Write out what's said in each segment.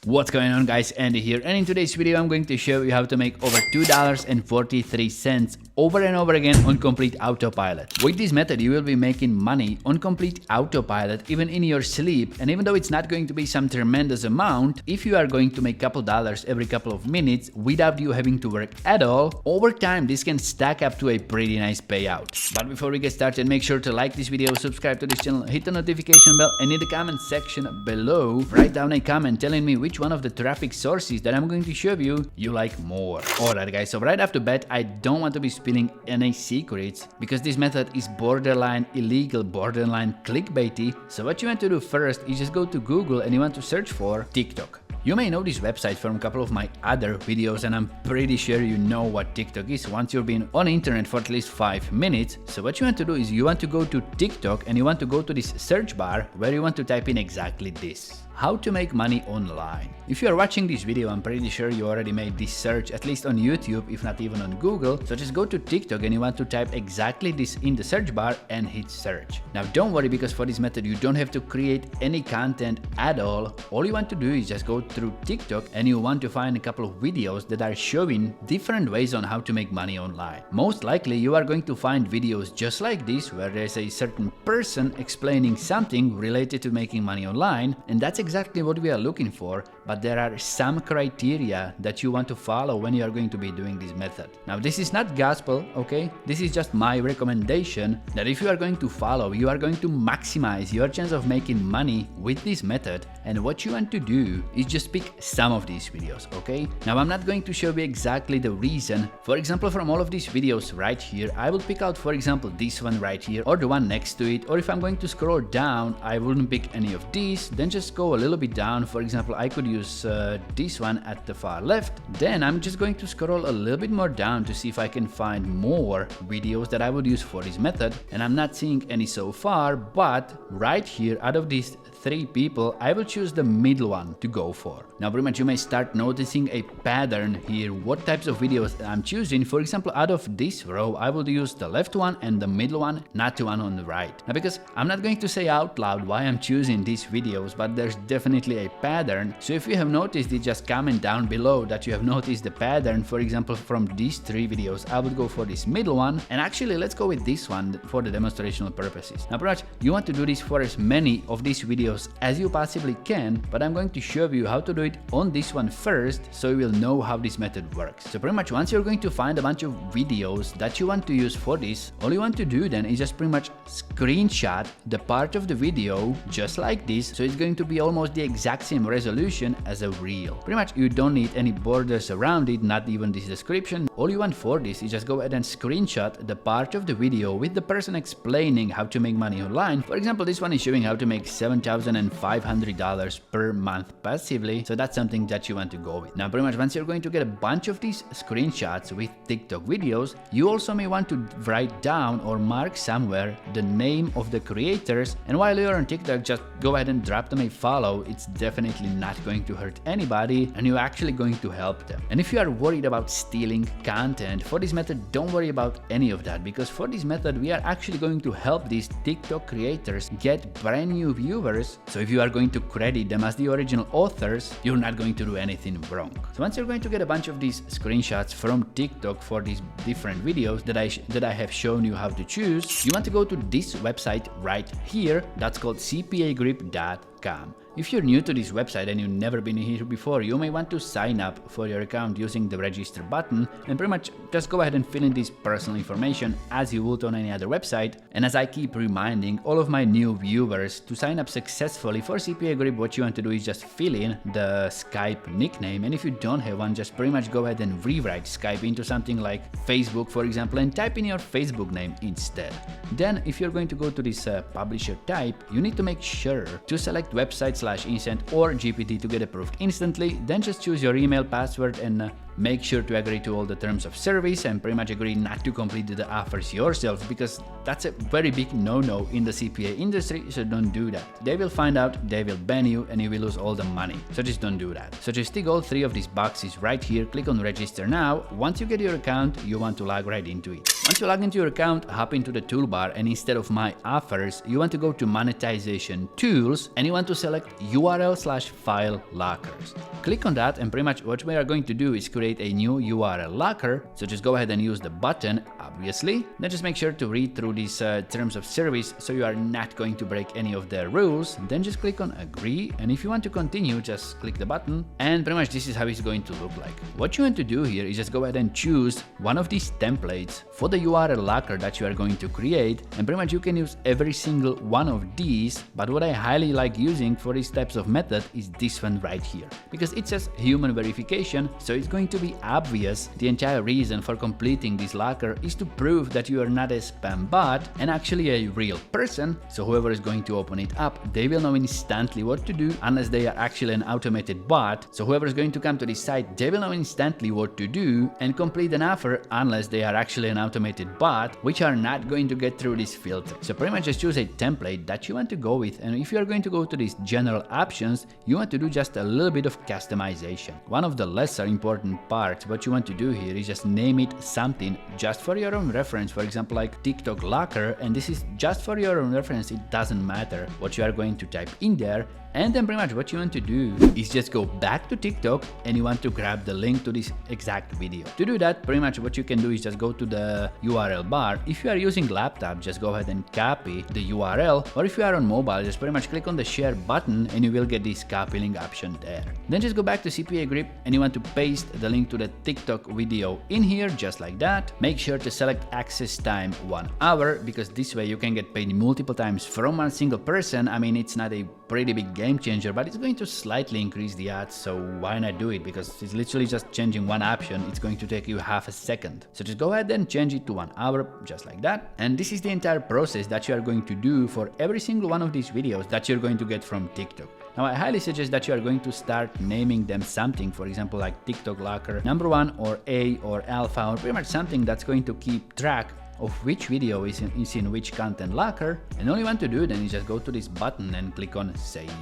What's going on, guys? Andy here, and in today's video I'm going to show you how to make over $2.43 over and over again on complete autopilot. With this method you will be making money on complete autopilot even in your sleep, and even though it's not going to be some tremendous amount, if you are going to make a couple dollars every couple of minutes without you having to work at all, over time this can stack up to a pretty nice payout. But before we get started, make sure to like this video, subscribe to this channel, hit the notification bell, and in the comment section below write down a comment telling me which one of the traffic sources that I'm going to show you like more. Alright guys, so right off the bat, I don't want to be spilling any secrets because this method is borderline illegal, borderline clickbaity. So what you want to do first is just go to Google and you want to search for TikTok. You may know this website from a couple of my other videos, and I'm pretty sure you know what TikTok is once you've been on internet for at least 5 minutes. So what you want to do is you want to go to TikTok and you want to go to this search bar where you want to type in exactly this: how to make money online. If you are watching this video, I'm pretty sure you already made this search, at least on YouTube, if not even on Google. So just go to TikTok and you want to type exactly this in the search bar and hit search. Now don't worry, because for this method you don't have to create any content at all. All you want to do is just go through TikTok and you want to find a couple of videos that are showing different ways on how to make money online. Most likely you are going to find videos just like this where there's a certain person explaining something related to making money online, and that's exactly what we are looking for. But there are some criteria that you want to follow when you are going to be doing this method. Now this is not gospel, okay? This is just my recommendation that if you are going to follow, you are going to maximize your chance of making money with this method. And what you want to do is just pick some of these videos, okay? Now I'm not going to show you exactly the reason. For example, from all of these videos right here, I will pick out, for example, this one right here, or the one next to it. Or if I'm going to scroll down, I wouldn't pick any of these, then just go a little bit down. For example, I could use this one at the far left. Then I'm just going to scroll a little bit more down to see if I can find more videos that I would use for this method, and I'm not seeing any so far. But right here, out of these 3 people, I will choose the middle one to go for. Now pretty much you may start noticing a pattern here, what types of videos I'm choosing. For example, out of this row, I will use the left one and the middle one, not the one on the right. Now because I'm not going to say out loud why I'm choosing these videos, but there's definitely a pattern. So if you have noticed it, just comment down below that you have noticed the pattern. For example, from these 3 videos, I would go for this middle one, and actually let's go with this one for the demonstrational purposes. Now pretty much you want to do this for as many of these videos as you possibly can, but I'm going to show you how to do it on this one first so you will know how this method works. So pretty much once you're going to find a bunch of videos that you want to use for this, all you want to do then is just pretty much screenshot the part of the video just like this, so it's going to be almost the exact same resolution as a reel. Pretty much you don't need any borders around it, not even this description. All you want for this is just go ahead and screenshot the part of the video with the person explaining how to make money online. For example, this one is showing how to make $7,500 per month passively, so that's something that you want to go with. Now pretty much once you're going to get a bunch of these screenshots with TikTok videos, you also may want to write down or mark somewhere the name of the creators, and while you're on TikTok, just go ahead and drop them a follow. It's definitely not going to hurt anybody, and you're actually going to help them. And if you are worried about stealing content for this method, don't worry about any of that, because for this method we are actually going to help these TikTok creators get brand new viewers. So if you are going to credit them as the original authors, you're not going to do anything wrong. So once you're going to get a bunch of these screenshots from TikTok for these different videos that I have shown you how to choose, you want to go to this website right here that's called cpagrip.com. If you're new to this website and you've never been here before, you may want to sign up for your account using the register button, and pretty much just go ahead and fill in this personal information as you would on any other website. And as I keep reminding all of my new viewers, to sign up successfully for CPA Grip, what you want to do is just fill in the Skype nickname, and if you don't have one, just pretty much go ahead and rewrite Skype into something like Facebook, for example, and type in your Facebook name instead. Then if you're going to go to this publisher type, you need to make sure to select website/instant or GPT to get approved instantly. Then just choose your email password and make sure to agree to all the terms of service and pretty much agree not to complete the offers yourself, because that's a very big no-no in the CPA industry, so don't do that. They will find out, they will ban you, and you will lose all the money. So just don't do that. So just tick all 3 of these boxes right here, click on register now. Once you get your account, you want to log right into it. Once you log into your account, hop into the toolbar, and instead of my offers, you want to go to monetization tools, and you want to select URL/file lockers. Click on that, and pretty much what we are going to do is create a new URL locker. So just go ahead and use the button, obviously. Then just make sure to read through these terms of service so you are not going to break any of their rules. Then just click on agree, and if you want to continue, just click the button, and pretty much this is how it's going to look like. What you want to do here is just go ahead and choose one of these templates for the URL locker that you are going to create, and pretty much you can use every single one of these, but what I highly like using for these types of method is this one right here, because it's just human verification, so it's going to be obvious. The entire reason for completing this locker is to prove that you are not a spam bot and actually a real person, so whoever is going to open it up, they will know instantly what to do, unless they are actually an automated bot. So whoever is going to come to this site, they will know instantly what to do and complete an offer, unless they are actually an automated bot, which are not going to get through this filter. So pretty much just choose a template that you want to go with, and if you are going to go to these general options, you want to do just a little bit of customization. One of the lesser important parts, what you want to do here is just name it something just for your own reference, for example like TikTok locker, and this is just for your own reference. It doesn't matter what you are going to type in there. And then pretty much what you want to do is just go back to TikTok, and you want to grab the link to this exact video. To do that, pretty much what you can do is just go to the URL bar. If you are using laptop, just go ahead and copy the URL, or if you are on mobile, just pretty much click on the share button, and you will get this copy link option there. Then just go back to CPA Grip, and you want to paste the link to the TikTok video in here, just like that. Make sure to select access time 1 hour, because this way you can get paid multiple times from one single person. I mean, it's not a pretty big game changer, but it's going to slightly increase the odds, so why not do it? Because it's literally just changing one option. It's going to take you half a second. So just go ahead and change it to 1 hour, just like that. And this is the entire process that you are going to do for every single one of these videos that you're going to get from TikTok. Now I highly suggest that you are going to start naming them something, for example like TikTok locker #1 or A or alpha, or pretty much something that's going to keep track of which video is in which content locker. And all you want to do then is just go to this button and click on save.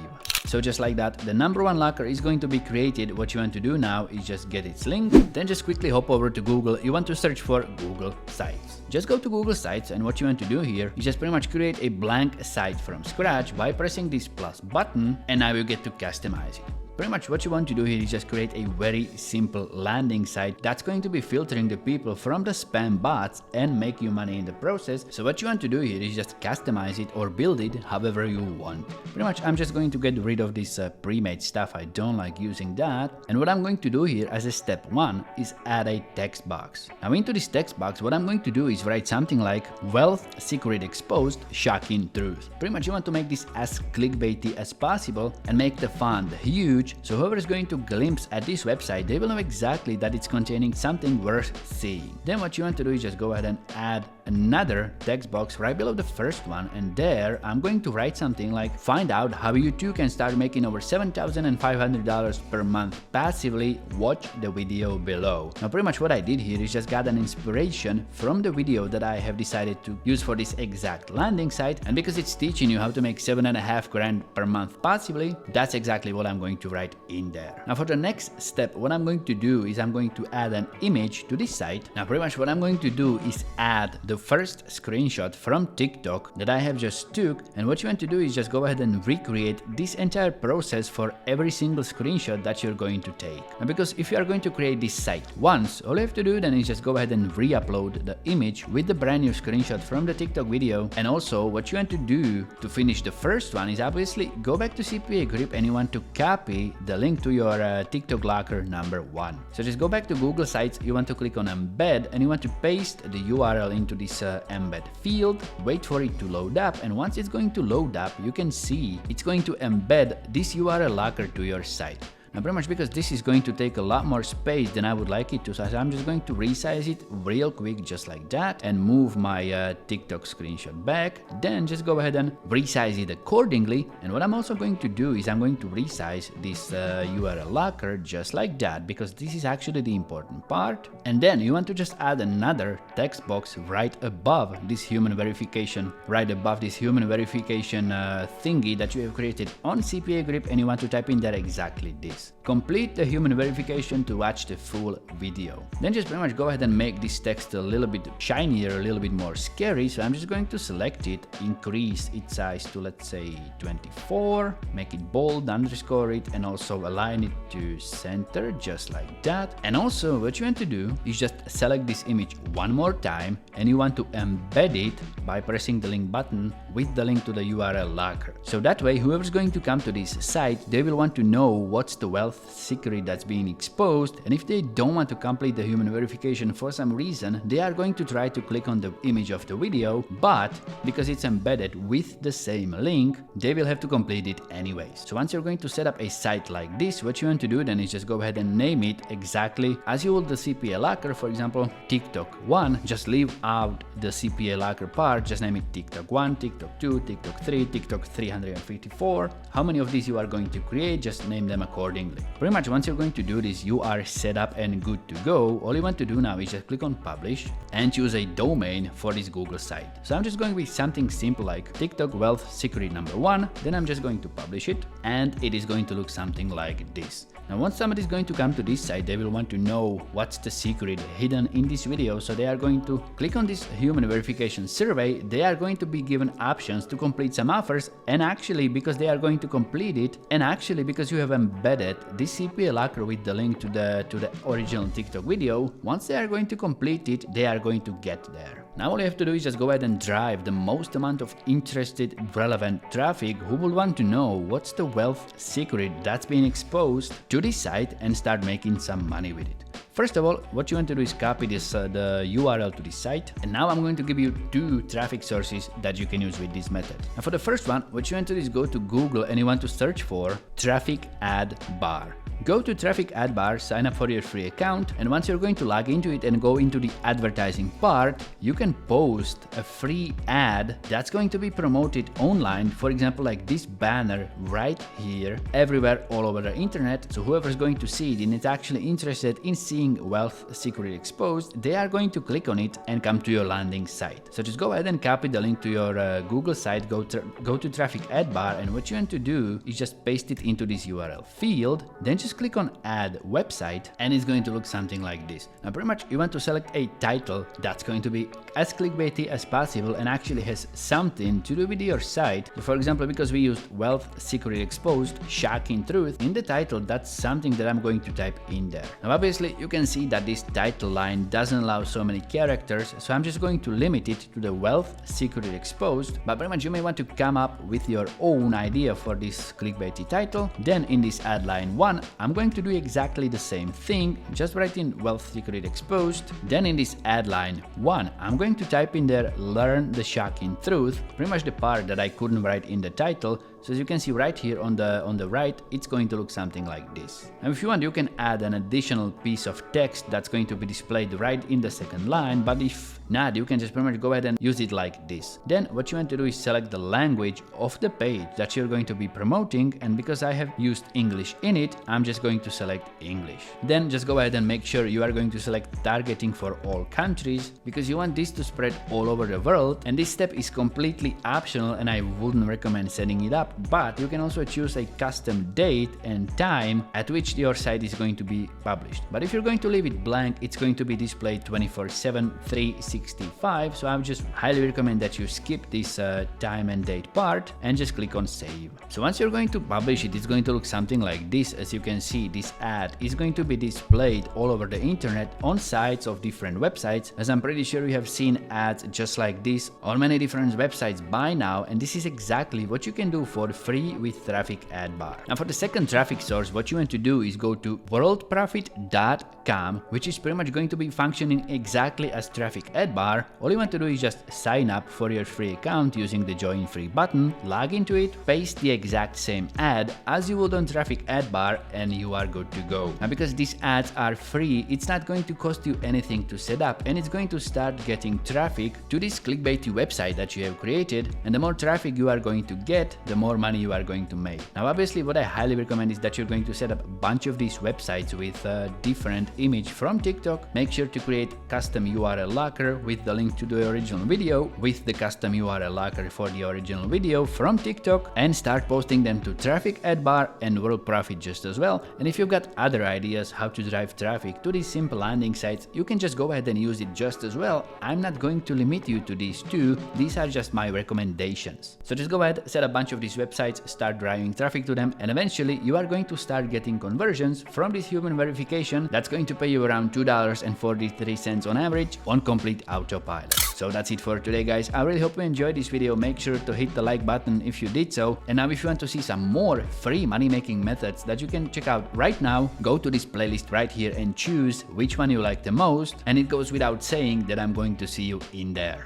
So just like that, the #1 locker is going to be created. What you want to do now is just get its link, then just quickly hop over to Google. You want to search for Google Sites. Just go to Google Sites, and what you want to do here is just pretty much create a blank site from scratch by pressing this plus button, and now you get to customize it. Pretty much what you want to do here is just create a very simple landing site that's going to be filtering the people from the spam bots and make you money in the process. So what you want to do here is just customize it or build it however you want. Pretty much I'm just going to get rid of this pre-made stuff. I don't like using that. And what I'm going to do here as a step 1 is add a text box. Now into this text box, what I'm going to do is write something like wealth secret exposed, shocking truth. Pretty much you want to make this as clickbaity as possible and make the font huge, so whoever is going to glimpse at this website, they will know exactly that it's containing something worth seeing. Then what you want to do is just go ahead and add another text box right below the first one, and there I'm going to write something like find out how you too can start making over $7,500 per month passively. Watch the video below. Now pretty much what I did here is just got an inspiration from the video that I have decided to use for this exact landing site, and because it's teaching you how to make $7.5 grand per month passively, that's exactly what I'm going to write in there. Now for the next step, what I'm going to do is I'm going to add an image to this site. Now pretty much what I'm going to do is add the first screenshot from TikTok that I have just took, and what you want to do is just go ahead and recreate this entire process for every single screenshot that you're going to take. Now because if you are going to create this site once, all you have to do then is just go ahead and re-upload the image with the brand new screenshot from the TikTok video. And also what you want to do to finish the first one is obviously go back to CPA Grip, and you want to copy the link to your TikTok locker #1. So just go back to Google Sites, you want to click on embed, and you want to paste the URL into this embed field, wait for it to load up, and once it's going to load up, you can see it's going to embed this URL locker to your site. And pretty much because this is going to take a lot more space than I would like it to, so I'm just going to resize it real quick just like that and move my TikTok screenshot back. Then just go ahead and resize it accordingly. And what I'm also going to do is I'm going to resize this URL locker just like that, because this is actually the important part. And then you want to just add another text box right above this human verification, thingy that you have created on CPA grip, and you want to type in there exactly this. Complete the human verification to watch the full video. Then just pretty much go ahead and make this text a little bit shinier, a little bit more scary. So I'm just going to select it, increase its size to, let's say, 24, make it bold, underscore it, and also align it to center just like that. And also what you want to do is just select this image one more time, and you want to embed it by pressing the link button with the link to the URL locker. So that way whoever's going to come to this site, they will want to know what's the wealth secret that's being exposed, and if they don't want to complete the human verification for some reason, they are going to try to click on the image of the video, but because it's embedded with the same link, they will have to complete it anyways. So once you're going to set up a site like this, what you want to do then is just go ahead and name it exactly as you would the CPA locker. For example, TikTok 1, just leave out the CPA locker part, just name it TikTok 1, TikTok 2, TikTok 3, TikTok 354. How many of these you are going to create, just name them accordingly. Pretty much once you're going to do this, you are set up and good to go. All you want to do now is just click on publish and choose a domain for this Google site. So I'm just going with something simple like TikTok wealth secret number 1. Then I'm just going to publish it, and it is going to look something like this. Now once somebody is going to come to this site, they will want to know what's the secret hidden in this video, so they are going to click on this human verification survey. They are going to be given options to complete some offers, and actually because they are going to complete it, and actually because you have embedded this CPA locker with the link to the original TikTok video, once they are going to complete it, they are going to get there. Now all you have to do is just go ahead and drive the most amount of interested, relevant traffic who will want to know what's the wealth secret that's being exposed to this site and start making some money with it. First of all, what you want to do is copy this the URL to this site, and now I'm going to give you 2 traffic sources that you can use with this method. And for the first one, what you want to do is go to Google and you want to search for traffic ad bar. Go to traffic ad bar, sign up for your free account, and once you're going to log into it and go into the advertising part, you can post a free ad that's going to be promoted online. For example, like this banner right here, everywhere all over the internet. So whoever's going to see it and is actually interested in seeing wealth secret exposed, they are going to click on it and come to your landing site. So just go ahead and copy the link to your Google site, go to traffic ad bar, and what you want to do is just paste it into this URL field, then just click on add website, and it's going to look something like this. Now pretty much you want to select a title that's going to be as clickbaity as possible and actually has something to do with your site. For example, because we used wealth secret exposed, shocking truth in the title, that's something that I'm going to type in there. Now obviously you can see that this title line doesn't allow so many characters, so I'm just going to limit it to the wealth secret exposed, but pretty much you may want to come up with your own idea for this clickbaity title. Then in this add line 1, I'm going to do exactly the same thing, just write in wealth secret exposed. Then in this add line 1, I'm going to type in there learn the shocking truth, pretty much the part that I couldn't write in the title. So as you can see right here on the right, it's going to look something like this. And if you want, you can add an additional piece of text that's going to be displayed right in the second line, but if not, you can just pretty much go ahead and use it like this. Then what you want to do is select the language of the page that you're going to be promoting, and because I have used English in it, I'm just going to select English. Then just go ahead and make sure you are going to select targeting for all countries, because you want this to spread all over the world, and this step is completely optional and I wouldn't recommend setting it up. But you can also choose a custom date and time at which your site is going to be published. But if you're going to leave it blank, it's going to be displayed 24/7, 365. So I would just highly recommend that you skip this time and date part and just click on save. So once you're going to publish it, it's going to look something like this. As you can see, this ad is going to be displayed all over the internet on sites of different websites, as I'm pretty sure you have seen ads just like this on many different websites by now. And this is exactly what you can do for free with traffic ad bar. Now for the second traffic source, what you want to do is go to worldprofit.com, which is pretty much going to be functioning exactly as traffic ad bar. All you want to do is just sign up for your free account using the join free button, log into it, paste the exact same ad as you would on traffic ad bar, and you are good to go. Now because these ads are free, it's not going to cost you anything to set up, and it's going to start getting traffic to this clickbaity website that you have created, and the more traffic you are going to get, the more money you are going to make. Now obviously what I highly recommend is that you're going to set up a bunch of these websites with a different image from TikTok. Make sure to create custom URL locker with the link to the original video, with the custom URL locker for the original video from TikTok, and start posting them to traffic ad bar and World Profit just as well. And if you've got other ideas how to drive traffic to these simple landing sites, you can just go ahead and use it just as well. I'm not going to limit you to these two, these are just my recommendations. So just go ahead, set a bunch of these websites, start driving traffic to them, and eventually you are going to start getting conversions from this human verification that's going to pay you around $2.43 on average on complete autopilot. So that's it for today, guys. I really hope you enjoyed this video. Make sure to hit the like button if you did so. And now if you want to see some more free money making methods that you can check out right now, go to this playlist right here and choose which one you like the most. And it goes without saying that I'm going to see you in there.